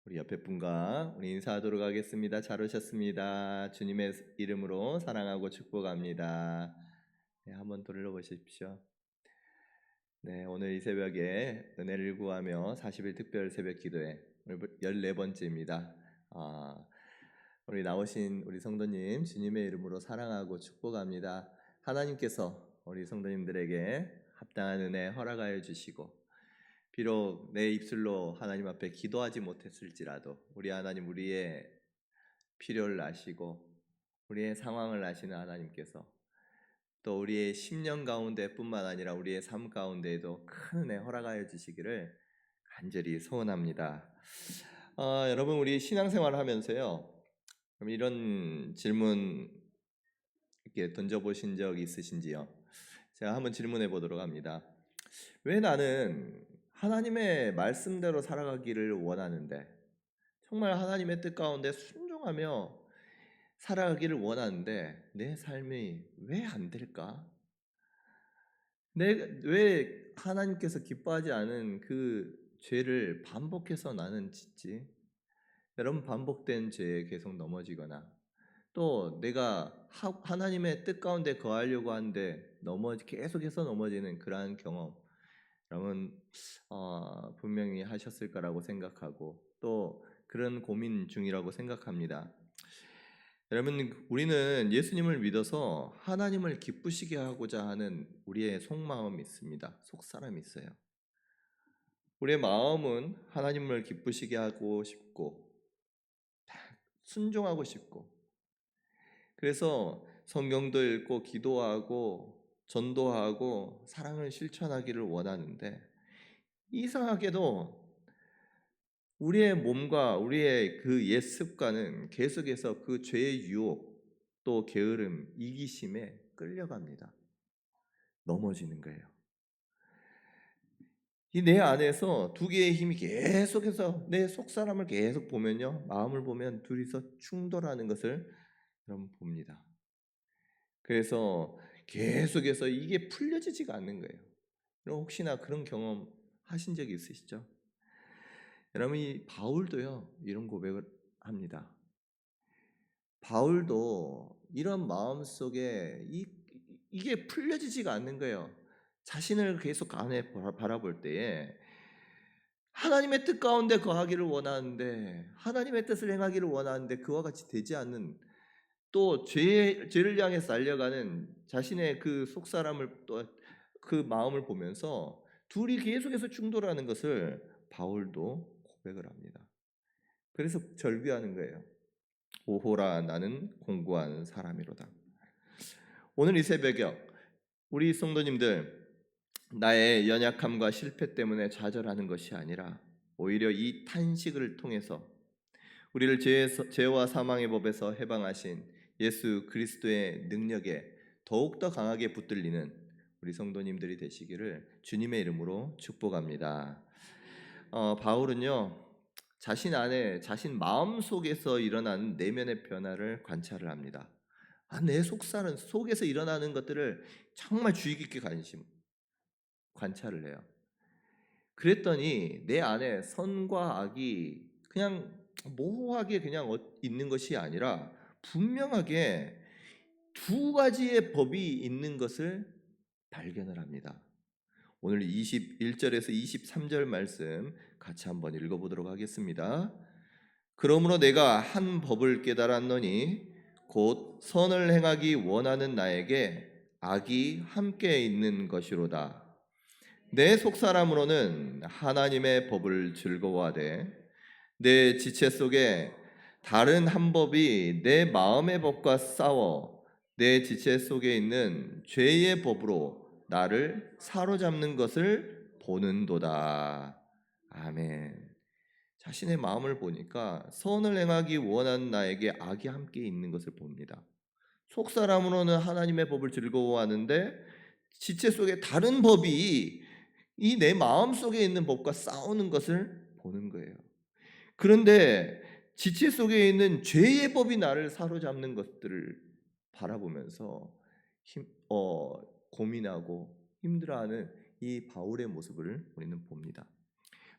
우리 옆에 분과 우리 인사하도록 하겠습니다. 잘 오셨습니다. 주님의 이름으로 사랑하고 축복합니다. 네, 한번 돌려보십시오. 네, 오늘 이 새벽에 은혜를 구하며 40일 특별 새벽 기도회 14번째입니다. 우리 나오신 우리 성도님 주님의 이름으로 사랑하고 축복합니다. 하나님께서 우리 성도님들에게 합당한 은혜 허락하여 주시고 비록 내 입술로 하나님 앞에 기도하지 못했을지라도 우리 하나님 우리의 필요를 아시고 우리의 상황을 아시는 하나님께서 또 우리의 심령 가운데뿐만 아니라 우리의 삶 가운데에도 큰 은혜 허락하여 주시기를 간절히 소원합니다. 여러분 우리 신앙생활을 하면서요 그럼 이런 질문 이렇게 던져보신 적 있으신지요? 제가 한번 질문해 보도록 합니다. 왜 나는 하나님의 말씀대로 살아가기를 원하는데 정말 하나님의 뜻 가운데 순종하며 살아가기를 원하는데 내 삶이 왜 안 될까? 왜 하나님께서 기뻐하지 않은 그 죄를 반복해서 나는 짓지? 여러분 반복된 죄에 계속 넘어지거나 또 내가 하나님의 뜻 가운데 거하려고 하는데 계속해서 넘어지는 그러한 경험 여러분 분명히 하셨을 거라고 생각하고 또 그런 고민 중이라고 생각합니다. 여러분 우리는 예수님을 믿어서 하나님을 기쁘시게 하고자 하는 우리의 속마음이 있습니다. 속사람이 있어요. 우리의 마음은 하나님을 기쁘시게 하고 싶고 순종하고 싶고 그래서 성경도 읽고 기도하고 전도하고 사랑을 실천하기를 원하는데 이상하게도 우리의 몸과 우리의 그 옛 습관은 계속해서 그 죄의 유혹 또 게으름, 이기심에 끌려갑니다. 넘어지는 거예요. 이 내 안에서 두 개의 힘이 계속해서 내 속사람을 계속 보면요. 마음을 보면 둘이서 충돌하는 것을 여러분 봅니다. 그래서 계속해서 이게 풀려지지가 않는 거예요. 여러분 혹시나 그런 경험 하신 적이 있으시죠? 여러분 이 바울도요. 이런 고백을 합니다. 바울도 이런 마음속에 이게 풀려지지가 않는 거예요. 자신을 계속 안에 바라볼 때에 하나님의 뜻 가운데 거하기를 원하는데 하나님의 뜻을 행하기를 원하는데 그와 같이 되지 않는 또 죄를 향해서 달려가는 자신의 그 속사람을 또 그 마음을 보면서 둘이 계속해서 충돌하는 것을 바울도 고백을 합니다. 그래서 절규하는 거예요. 오호라 나는 공고한 사람이로다. 오늘 이 새벽에 우리 성도님들 나의 연약함과 실패 때문에 좌절하는 것이 아니라 오히려 이 탄식을 통해서 우리를 죄와 사망의 법에서 해방하신 예수 그리스도의 능력에 더욱더 강하게 붙들리는 우리 성도님들이 되시기를 주님의 이름으로 축복합니다. 바울은요 자신 마음 속에서 일어나는 내면의 변화를 관찰을 합니다. 내 속에서 일어나는 것들을 정말 주의 깊게 관찰을 해요. 그랬더니 내 안에 선과 악이 그냥 모호하게 그냥 있는 것이 아니라 분명하게 두 가지의 법이 있는 것을 발견을 합니다. 오늘 21절에서 23절 말씀 같이 한번 읽어보도록 하겠습니다. 그러므로 내가 한 법을 깨달았노니 곧 선을 행하기 원하는 나에게 악이 함께 있는 것이로다. 내 속사람으로는 하나님의 법을 즐거워하되 내 지체 속에 다른 한 법이 내 마음의 법과 싸워 내 지체 속에 있는 죄의 법으로 나를 사로잡는 것을 보는도다. 아멘. 자신의 마음을 보니까 선을 행하기 원하는 나에게 악이 함께 있는 것을 봅니다. 속사람으로는 하나님의 법을 즐거워하는데 지체 속에 다른 법이 이 내 마음 속에 있는 법과 싸우는 것을 보는 거예요. 그런데 지체 속에 있는 죄의 법이 나를 사로잡는 것들을 바라보면서 고민하고 힘들어하는 이 바울의 모습을 우리는 봅니다.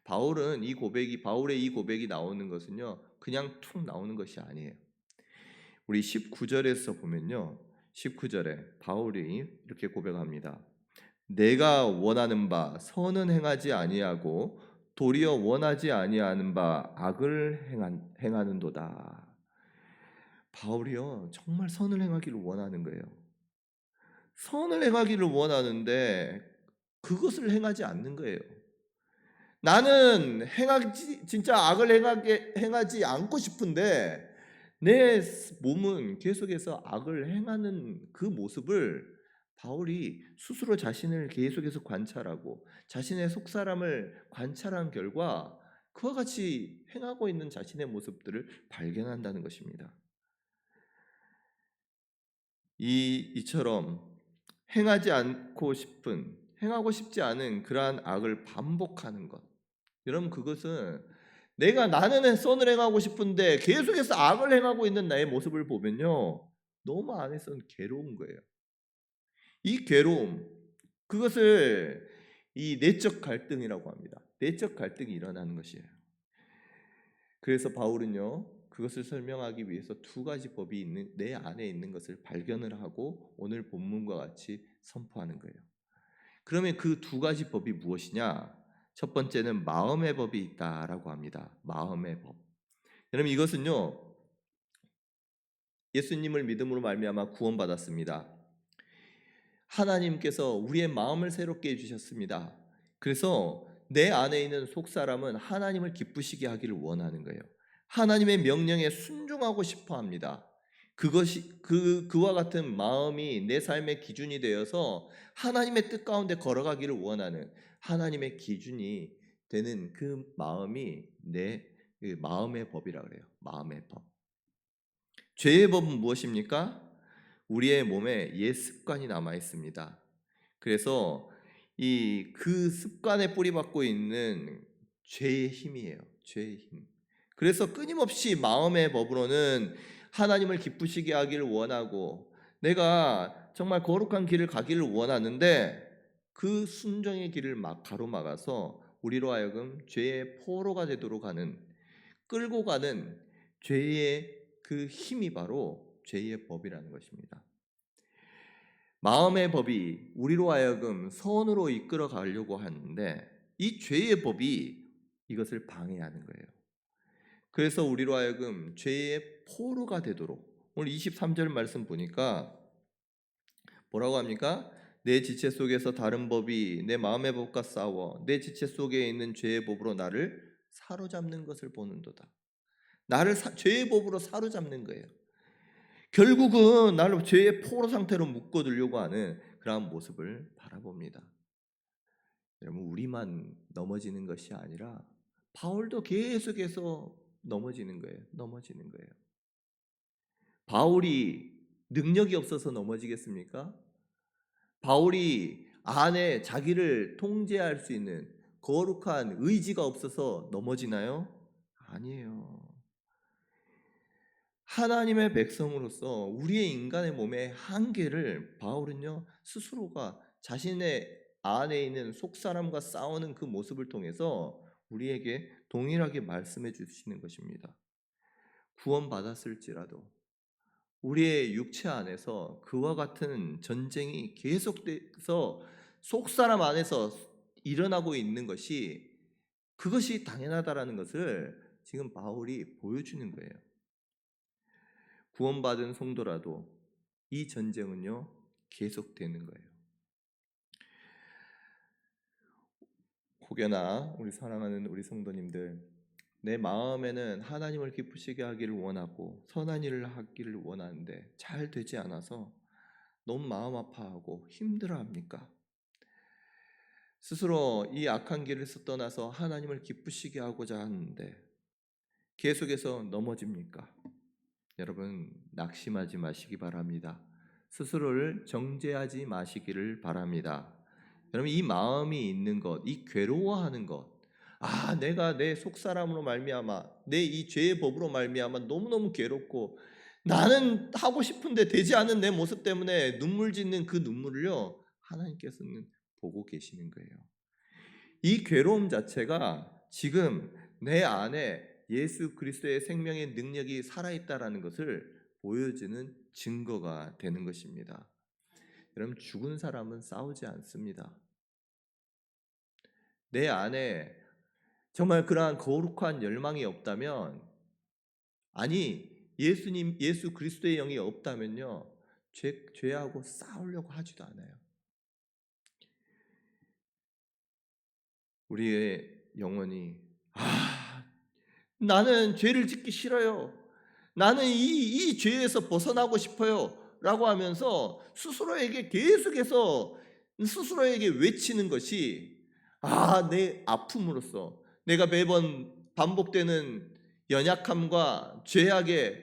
바울의 이 고백이 나오는 것은요, 그냥 툭 나오는 것이 아니에요. 우리 19절에서 보면요, 19절에 바울이 이렇게 고백합니다. 내가 원하는 바 선은 행하지 아니하고 도리어 원하지 아니하는 바 악을 행하는도다. 바울이요, 정말 선을 행하기를 원하는 거예요. 선을 행하기를 원하는데 그것을 행하지 않는 거예요. 나는 진짜 악을 행하지 않고 싶은데 내 몸은 계속해서 악을 행하는 그 모습을 바울이 스스로 자신을 계속해서 관찰하고 자신의 속사람을 관찰한 결과 그와 같이 행하고 있는 자신의 모습들을 발견한다는 것입니다. 이처럼 행하고 싶지 않은 그러한 악을 반복하는 것. 여러분, 그것은 나는 선을 행하고 싶은데 계속해서 악을 행하고 있는 나의 모습을 보면요, 너무 안에서는 괴로운 거예요. 이 괴로움, 그것을 이 내적 갈등이라고 합니다. 내적 갈등이 일어나는 것이에요. 그래서 바울은요, 그것을 설명하기 위해서 두 가지 법이 내 안에 있는 것을 발견을 하고 오늘 본문과 같이 선포하는 거예요. 그러면 그 두 가지 법이 무엇이냐? 첫 번째는 마음의 법이 있다라고 합니다. 마음의 법. 여러분, 이것은요, 예수님을 믿음으로 말미암아 구원받았습니다. 하나님께서 우리의 마음을 새롭게 해주셨습니다. 그래서 내 안에 있는 속사람은 하나님을 기쁘시게 하기를 원하는 거예요. 하나님의 명령에 순종하고 싶어 합니다. 그와 같은 마음이 내 삶의 기준이 되어서 하나님의 뜻 가운데 걸어가기를 원하는 하나님의 기준이 되는 그 마음이 그 마음의 법이라 그래요. 마음의 법. 죄의 법은 무엇입니까? 우리의 몸에 옛 습관이 남아 있습니다. 그래서 그 습관에 뿌리박고 있는 죄의 힘이에요. 죄의 힘. 그래서 끊임없이 마음의 법으로는 하나님을 기쁘시게 하기를 원하고 내가 정말 거룩한 길을 가기를 원하는데 그 순종의 길을 가로막아서 우리로 하여금 죄의 포로가 되도록 하는, 끌고 가는 죄의 그 힘이 바로 죄의 법이라는 것입니다. 마음의 법이 우리로 하여금 선으로 이끌어 가려고 하는데 이 죄의 법이 이것을 방해하는 거예요. 그래서 우리로 하여금 죄의 포로가 되도록, 오늘 23절 말씀 보니까 뭐라고 합니까? 내 지체 속에서 다른 법이 내 마음의 법과 싸워 내 지체 속에 있는 죄의 법으로 나를 사로잡는 것을 보는도다. 나를 죄의 법으로 사로잡는 거예요. 결국은 나를 죄의 포로 상태로 묶어두려고 하는 그러한 모습을 바라봅니다. 여러분, 우리만 넘어지는 것이 아니라 바울도 계속해서 넘어지는 거예요. 넘어지는 거예요. 바울이 능력이 없어서 넘어지겠습니까? 바울이 안에 자기를 통제할 수 있는 거룩한 의지가 없어서 넘어지나요? 아니에요. 하나님의 백성으로서 우리의 인간의 몸의 한계를 바울은요, 스스로가 자신의 안에 있는 속사람과 싸우는 그 모습을 통해서 우리에게 동일하게 말씀해 주시는 것입니다. 구원받았을지라도 우리의 육체 안에서 그와 같은 전쟁이 계속돼서 속사람 안에서 일어나고 있는 그것이 당연하다라는 것을 지금 바울이 보여주는 거예요. 구원받은 성도라도 이 전쟁은요, 계속되는 거예요. 혹여나 우리 사랑하는 우리 성도님들, 내 마음에는 하나님을 기쁘시게 하기를 원하고 선한 일을 하기를 원하는데 잘 되지 않아서 너무 마음 아파하고 힘들어합니까? 스스로 이 악한 길에서 떠나서 하나님을 기쁘시게 하고자 하는데 계속해서 넘어집니까? 여러분, 낙심하지 마시기 바랍니다. 스스로를 정죄하지 마시기를 바랍니다. 여러분, 이 마음이 있는 것, 이 괴로워하는 것, 내가 내 속사람으로 말미암아 내 이 죄의 법으로 말미암아 너무너무 괴롭고 나는 하고 싶은데 되지 않은 내 모습 때문에 눈물 짓는 그 눈물을요, 하나님께서는 보고 계시는 거예요. 이 괴로움 자체가 지금 내 안에 예수 그리스도의 생명의 능력이 살아있다라는 것을 보여주는 증거가 되는 것입니다. 여러분, 죽은 사람은 싸우지 않습니다. 내 안에 정말 그러한 거룩한 열망이 없다면, 아니 예수 그리스도의 영이 없다면요, 죄하고 싸우려고 하지도 않아요. 우리의 영혼이 나는 죄를 짓기 싫어요. 나는 이 죄에서 벗어나고 싶어요. 라고 하면서 스스로에게 외치는 것이 내 아픔으로써 내가 매번 반복되는 연약함과 죄악에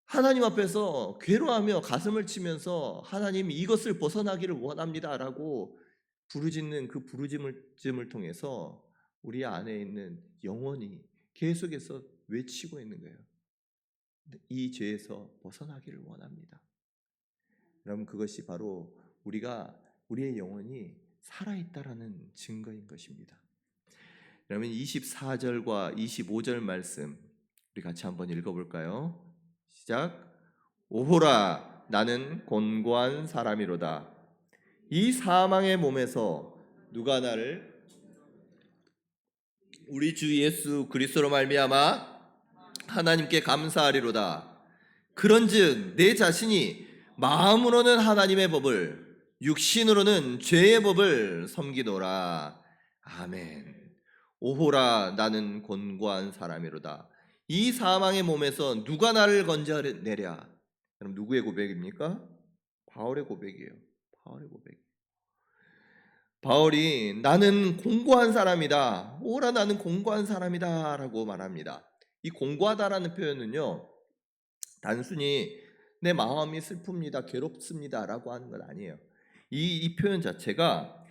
하나님 앞에서 괴로워하며 가슴을 치면서 하나님 이것을 벗어나기를 원합니다라고 부르짖는 그 부르짖음을 통해서 우리 안에 있는 영혼이 계속해서 외치고 있는 거예요. 이 죄에서 벗어나기를 원합니다. 여러분, 그것이 바로 우리의 영혼이 살아있다라는 증거인 것입니다. 여러분, 24절과 25절 말씀 우리 같이 한번 읽어볼까요? 시작. 오호라, 나는 곤고한 사람이로다. 이 사망의 몸에서 누가 나를 우리 주 예수 그리스도로 말미암아 하나님께 감사하리로다. 그런즉 내 자신이 마음으로는 하나님의 법을, 육신으로는 죄의 법을 섬기노라. 아멘. 오호라, 나는 곤고한 사람이로다. 이 사망의 몸에서 누가 나를 건져내랴. 그럼 누구의 고백입니까? 바울의 고백이에요. 바울의 고백. 바울이 나는 공고한 사람이다. 오라, 나는 공고한 사람이다 라고 말합니다. 이 공고하다라는 표현은요, 단순히 내 마음이 슬픕니다, 괴롭습니다 라고 하는 건 아니에요. 이 표현 자체가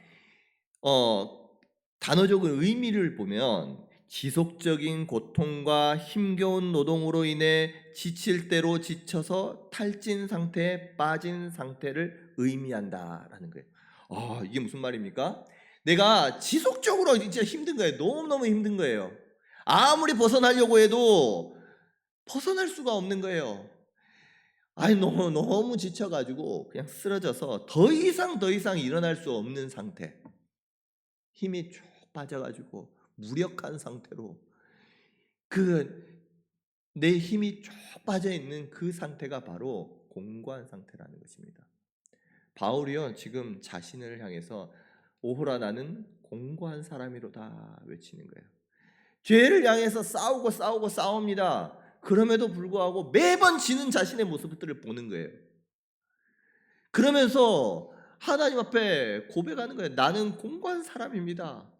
단어적인 의미를 보면 지속적인 고통과 힘겨운 노동으로 인해 지칠 대로 지쳐서 탈진 상태에 빠진 상태를 의미한다라는 거예요. 이게 무슨 말입니까? 내가 지속적으로 진짜 힘든 거예요. 너무너무 힘든 거예요. 아무리 벗어나려고 해도 벗어날 수가 없는 거예요. 너무 지쳐가지고 그냥 쓰러져서 더 이상 일어날 수 없는 상태. 힘이 쭉 빠져가지고 무력한 상태로 내 힘이 쭉 빠져있는 그 상태가 바로 공고한 상태라는 것입니다. 바울이요, 지금 자신을 향해서 오호라, 나는 공고한 사람이로다 외치는 거예요. 죄를 향해서 싸우고 싸웁니다. 그럼에도 불구하고 매번 지는 자신의 모습들을 보는 거예요. 그러면서 하나님 앞에 고백하는 거예요. 나는 공고한 사람입니다.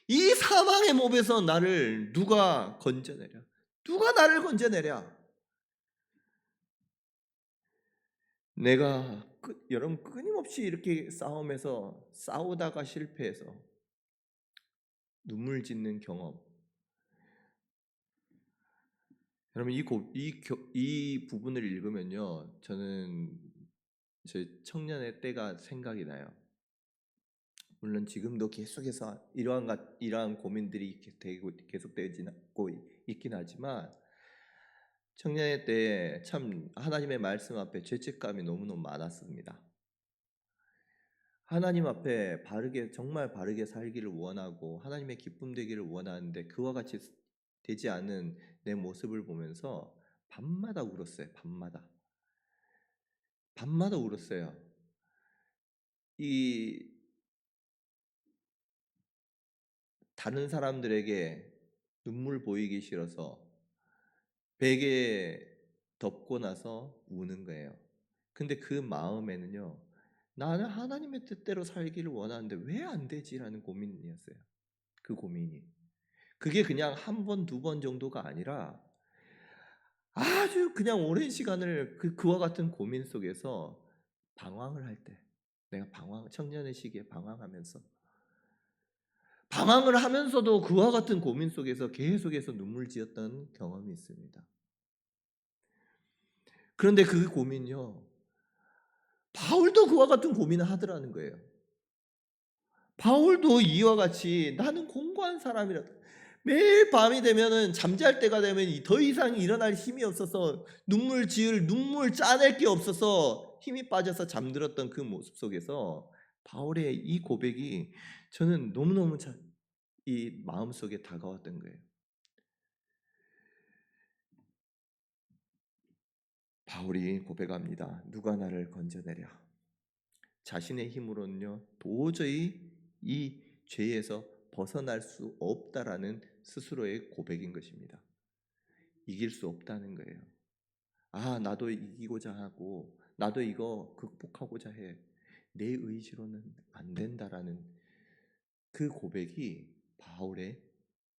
이 사망의 몸에서 나를 누가 건져내랴? 누가 나를 건져내랴? 내가 여러분, 끊임없이 이렇게 싸우다가 실패해서 눈물 짓는 경험. 여러분, 이 부분을 읽으면요, 저는 제 청년의 때가 생각이 나요. 물론 지금도 계속해서 이러한 고민들이 계속되고 있긴 하지만, 청년의 때 참 하나님의 말씀 앞에 죄책감이 너무너무 많았습니다. 하나님 앞에 정말 바르게 살기를 원하고 하나님의 기쁨 되기를 원하는데 그와 같이 되지 않은 내 모습을 보면서 밤마다 울었어요. 밤마다 울었어요. 이 다른 사람들에게 눈물 보이기 싫어서 베개 덮고 나서 우는 거예요. 근데 그 마음에는요, 나는 하나님의 뜻대로 살기를 원하는데 왜 안 되지라는 고민이었어요. 그 고민이. 그게 그냥 한 번, 두 번 정도가 아니라 아주 그냥 오랜 시간을 그와 같은 고민 속에서 방황을 할 때, 내가 청년의 시기에 방황을 하면서도 그와 같은 고민 속에서 계속해서 눈물 지었던 경험이 있습니다. 그런데 그 고민요, 바울도 그와 같은 고민을 하더라는 거예요. 바울도 이와 같이 나는 공고한 사람이라, 매일 밤이 되면은 잠잘 때가 되면 더 이상 일어날 힘이 없어서 눈물 짜낼 게 없어서 힘이 빠져서 잠들었던 그 모습 속에서 바울의 이 고백이 저는 너무너무 이 마음속에 다가왔던 거예요. 바울이 고백합니다. 누가 나를 건져내랴. 자신의 힘으로는요 도저히 이 죄에서 벗어날 수 없다라는 스스로의 고백인 것입니다. 이길 수 없다는 거예요. 아, 나도 이기고자 하고 나도 이거 극복하고자 해. 내 의지로는 안 된다라는 그 고백이 바울의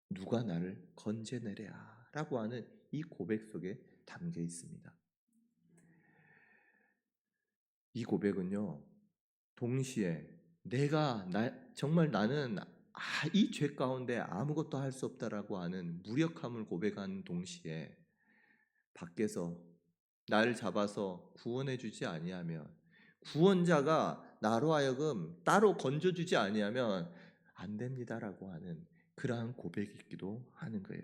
누가 나를 건져내랴 라고 하는 이 고백 속에 담겨 있습니다. 이 고백은요 동시에 정말 나는 이 죄 가운데 아무것도 할 수 없다라고 하는 무력함을 고백하는 동시에 밖에서 나를 잡아서 구원해 주지 아니하면 구원자가 나로 하여금 따로 건져 주지 아니하면 안 됩니다라고 하는 그러한 고백이기도 하는 거예요.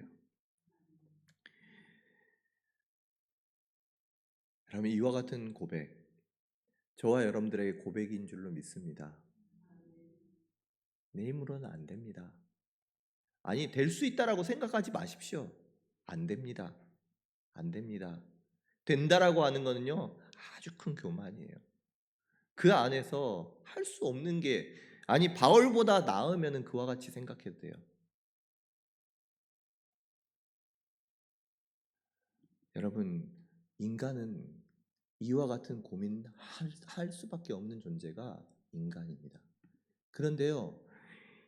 여러분 이와 같은 고백 저와 여러분들에게 고백인 줄로 믿습니다. 내 힘으로는 안 됩니다. 아니 될 수 있다라고 생각하지 마십시오. 안 됩니다. 안 됩니다. 된다라고 하는 거는요 아주 큰 교만이에요. 그 안에서 할 수 없는 게 아니 바울보다 나으면은 그와 같이 생각해도 돼요. 여러분 인간은 이와 같은 고민할 수밖에 없는 존재가 인간입니다. 그런데요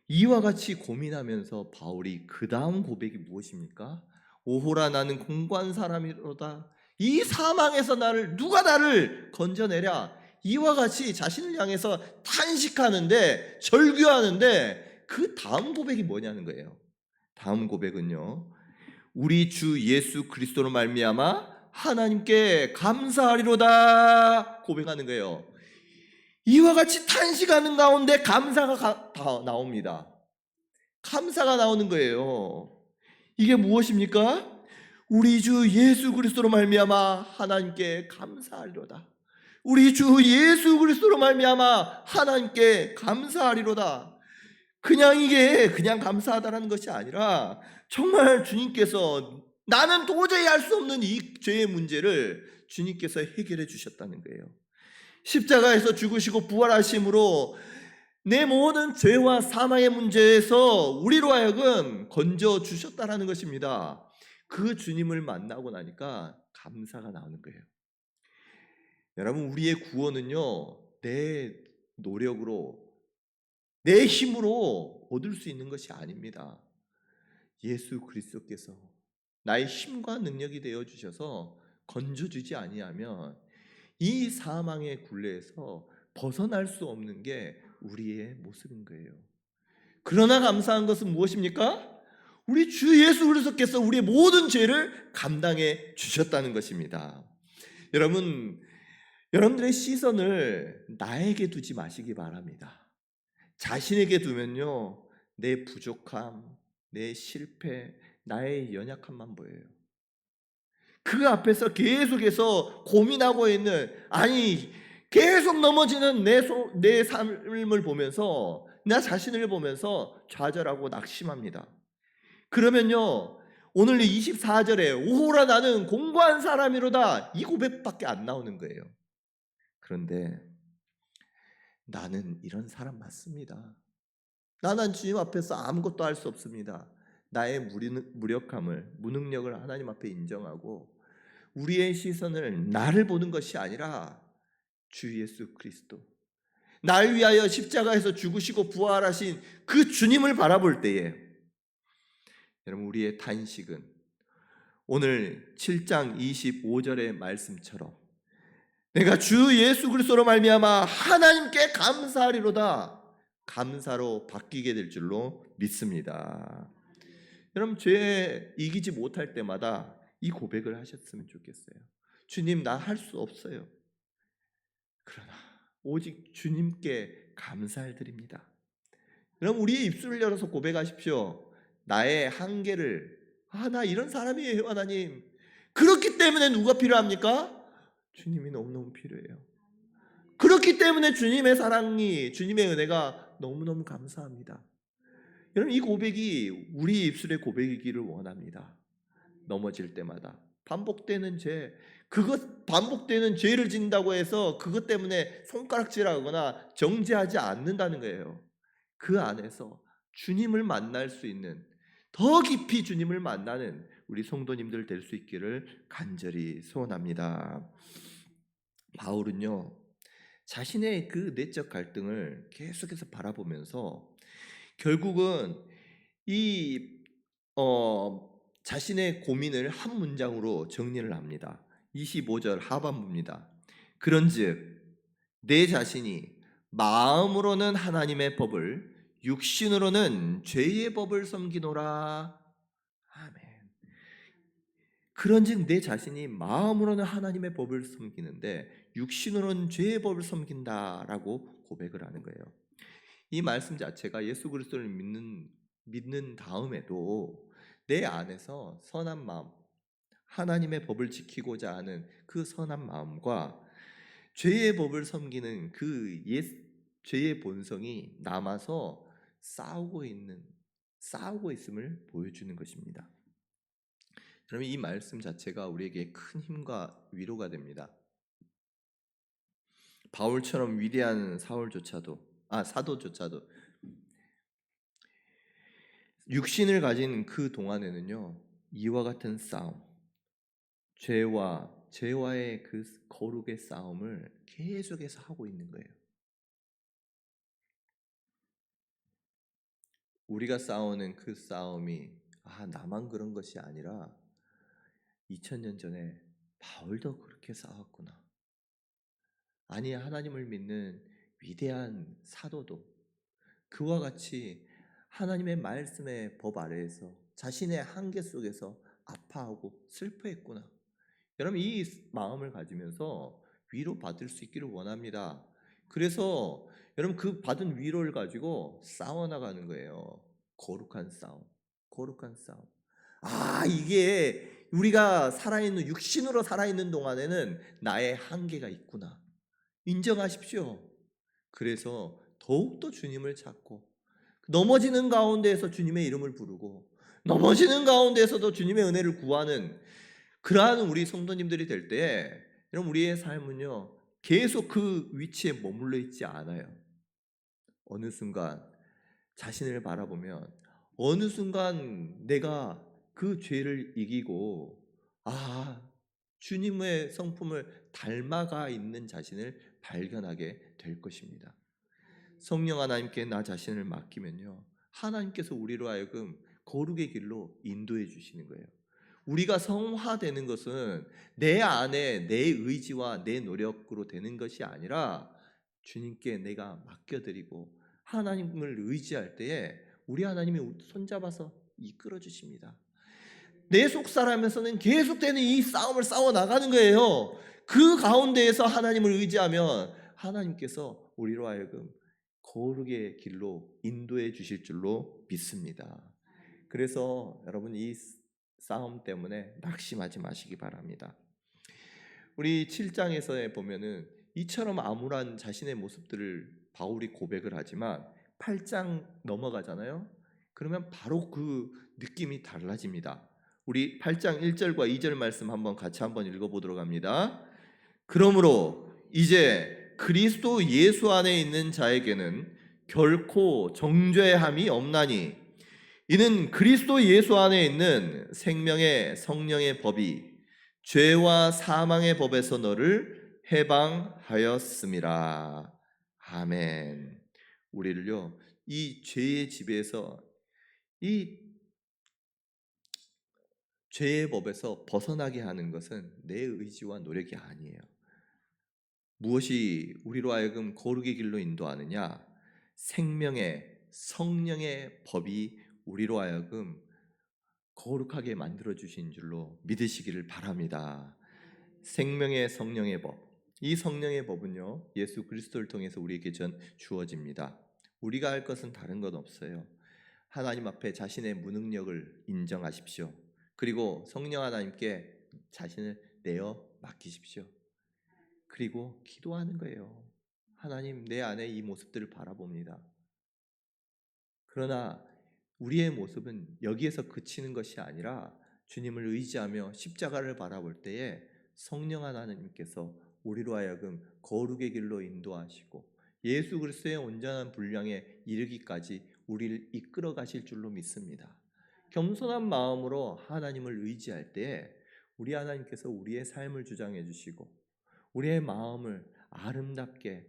이와 같이 고민하면서 바울이 그 다음 고백이 무엇입니까? 오호라 나는 공고한 사람이로다. 이 사망에서 누가 나를 건져내랴. 이와 같이 자신을 향해서 탄식하는데 절규하는데 그 다음 고백이 뭐냐는 거예요. 다음 고백은요. 우리 주 예수 그리스도로 말미암아 하나님께 감사하리로다 고백하는 거예요. 이와 같이 탄식하는 가운데 감사가 나옵니다. 감사가 나오는 거예요. 이게 무엇입니까? 우리 주 예수 그리스도로 말미암아 하나님께 감사하리로다. 우리 주 예수 그리스도로 말미암아 하나님께 감사하리로다. 이게 그냥 감사하다라는 것이 아니라 정말 주님께서 나는 도저히 할 수 없는 이 죄의 문제를 주님께서 해결해 주셨다는 거예요. 십자가에서 죽으시고 부활하심으로 내 모든 죄와 사망의 문제에서 우리로 하여금 건져 주셨다라는 것입니다. 그 주님을 만나고 나니까 감사가 나오는 거예요. 여러분 우리의 구원은요 내 노력으로 내 힘으로 얻을 수 있는 것이 아닙니다. 예수 그리스도께서 나의 힘과 능력이 되어 주셔서 건져 주지 아니하면 이 사망의 굴레에서 벗어날 수 없는 게 우리의 모습인 거예요. 그러나 감사한 것은 무엇입니까? 우리 주 예수 그리스도께서 우리의 모든 죄를 감당해 주셨다는 것입니다. 여러분들의 시선을 나에게 두지 마시기 바랍니다. 자신에게 두면요 내 부족함, 내 실패, 나의 연약함만 보여요. 그 앞에서 계속해서 고민하고 있는 계속 넘어지는 내 삶을 보면서 나 자신을 보면서 좌절하고 낙심합니다. 그러면요 오늘 24절에 오호라 나는 공고한 사람이로다 이 고백밖에 안 나오는 거예요. 그런데 나는 이런 사람 맞습니다. 나는 주님 앞에서 아무것도 할 수 없습니다. 나의 무력함을 무능력을 하나님 앞에 인정하고 우리의 시선을 나를 보는 것이 아니라 주 예수 그리스도 날 위하여 십자가에서 죽으시고 부활하신 그 주님을 바라볼 때에 여러분 우리의 탄식은 오늘 7장 25절의 말씀처럼 내가 주 예수 그리스도로 말미암아 하나님께 감사하리로다 감사로 바뀌게 될 줄로 믿습니다. 여러분 죄에 이기지 못할 때마다 이 고백을 하셨으면 좋겠어요. 주님 나 할 수 없어요. 그러나 오직 주님께 감사를 드립니다. 여러분 우리의 입술을 열어서 고백하십시오. 나의 한계를 나 이런 사람이에요 하나님. 그렇기 때문에 누가 필요합니까? 주님이 너무너무 필요해요. 그렇기 때문에 주님의 사랑이 주님의 은혜가 너무너무 감사합니다. 여러분 이 고백이 우리 입술의 고백이기를 원합니다. 넘어질 때마다 반복되는 죄, 그것 반복되는 죄를 짓는다고 해서 그것 때문에 손가락질하거나 정죄하지 않는다는 거예요. 그 안에서 주님을 만날 수 있는 더 깊이 주님을 만나는 우리 성도님들 될 수 있기를 간절히 소원합니다. 바울은요 자신의 그 내적 갈등을 계속해서 바라보면서 결국은 이 자신의 고민을 한 문장으로 정리를 합니다. 25절 하반부입니다. 그런즉 내 자신이 마음으로는 하나님의 법을 육신으로는 죄의 법을 섬기노라. 아멘. 그런즉 내 자신이 마음으로는 하나님의 법을 섬기는데 육신으로는 죄의 법을 섬긴다라고 고백을 하는 거예요. 이 말씀 자체가 예수 그리스도를 믿는 다음에도 내 안에서 선한 마음, 하나님의 법을 지키고자 하는 그 선한 마음과 죄의 법을 섬기는 그 죄의 본성이 남아서 싸우고 있음을 보여주는 것입니다. 그러면 이 말씀 자체가 우리에게 큰 힘과 위로가 됩니다. 바울처럼 위대한 사도조차도 육신을 가진 그 동안에는요 이와 같은 싸움, 죄와의 그 거룩의 싸움을 계속해서 하고 있는 거예요. 우리가 싸우는 그 싸움이 나만 그런 것이 아니라 2000년 전에 바울도 그렇게 싸웠구나. 아니 하나님을 믿는 위대한 사도도 그와 같이 하나님의 말씀의 법 아래에서 자신의 한계 속에서 아파하고 슬퍼했구나. 여러분 이 마음을 가지면서 위로받을 수 있기를 원합니다. 그래서 여러분 그 받은 위로를 가지고 싸워나가는 거예요. 거룩한 싸움. 거룩한 싸움. 이게 우리가 육신으로 살아있는 동안에는 나의 한계가 있구나. 인정하십시오. 그래서 더욱더 주님을 찾고 넘어지는 가운데에서 주님의 이름을 부르고 넘어지는 가운데에서도 주님의 은혜를 구하는 그러한 우리 성도님들이 될 때 여러분 우리의 삶은요 계속 그 위치에 머물러 있지 않아요. 어느 순간 자신을 바라보면 어느 순간 내가 그 죄를 이기고 주님의 성품을 닮아가 있는 자신을 발견하게 될 것입니다. 성령 하나님께 나 자신을 맡기면요 하나님께서 우리로 하여금 거룩의 길로 인도해 주시는 거예요. 우리가 성화되는 것은 내 안에 내 의지와 내 노력으로 되는 것이 아니라 주님께 내가 맡겨드리고 하나님을 의지할 때에 우리 하나님이 손잡아서 이끌어 주십니다. 내 속사람에서는 계속되는 이 싸움을 싸워 나가는 거예요. 그 가운데에서 하나님을 의지하면 하나님께서 우리로 하여금 거룩의 길로 인도해 주실 줄로 믿습니다. 그래서 여러분 이 싸움 때문에 낙심하지 마시기 바랍니다. 우리 7장에서 보면은 이처럼 암울한 자신의 모습들을 바울이 고백을 하지만 8장 넘어가잖아요. 그러면 바로 그 느낌이 달라집니다. 우리 8장 1절과 2절 말씀 같이 한번 읽어보도록 합니다. 그러므로 이제 그리스도 예수 안에 있는 자에게는 결코 정죄함이 없나니 이는 그리스도 예수 안에 있는 생명의 성령의 법이 죄와 사망의 법에서 너를 해방하였음이라. 아멘. 우리를요 이 죄의 지배에서 이 죄의 법에서 벗어나게 하는 것은 내 의지와 노력이 아니에요. 무엇이 우리로 하여금 거룩의 길로 인도하느냐? 생명의 성령의 법이 우리로 하여금 거룩하게 만들어 주신 줄로 믿으시기를 바랍니다. 생명의 성령의 법. 이 성령의 법은요 예수 그리스도를 통해서 우리에게 주어집니다. 우리가 할 것은 다른 것 없어요. 하나님 앞에 자신의 무능력을 인정하십시오. 그리고 성령 하나님께 자신을 내어 맡기십시오. 그리고 기도하는 거예요. 하나님, 내 안에 이 모습들을 바라봅니다. 그러나 우리의 모습은 여기에서 그치는 것이 아니라 주님을 의지하며 십자가를 바라볼 때에 성령 하나님께서 우리로 하여금 거룩의 길로 인도하시고 예수 그리스도의 온전한 분량에 이르기까지 우리를 이끌어 가실 줄로 믿습니다. 겸손한 마음으로 하나님을 의지할 때에 우리 하나님께서 우리의 삶을 주장해 주시고 우리의 마음을 아름답게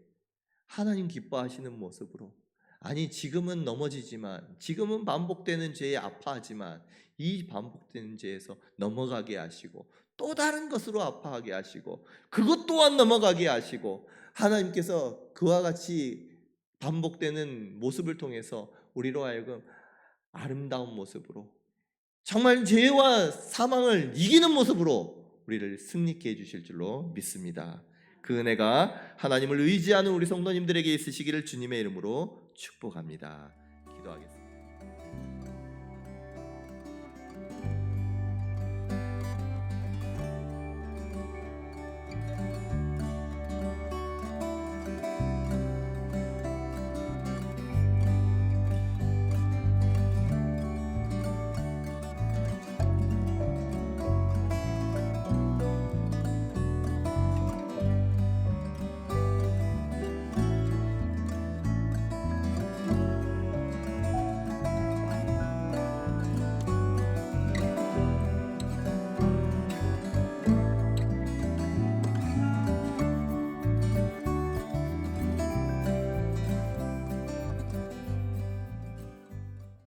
하나님 기뻐하시는 모습으로, 아니 지금은 넘어지지만, 지금은 반복되는 죄에 아파하지만 이 반복되는 죄에서 넘어가게 하시고 또 다른 것으로 아파하게 하시고 그것 또한 넘어가게 하시고, 하나님께서 그와 같이 반복되는 모습을 통해서 우리로 하여금 아름다운 모습으로, 정말 죄와 사망을 이기는 모습으로 우리를 승리케 해주실 줄로 믿습니다. 그 은혜가 하나님을 의지하는 우리 성도님들에게 있으시기를 주님의 이름으로 축복합니다. 기도하겠습니다.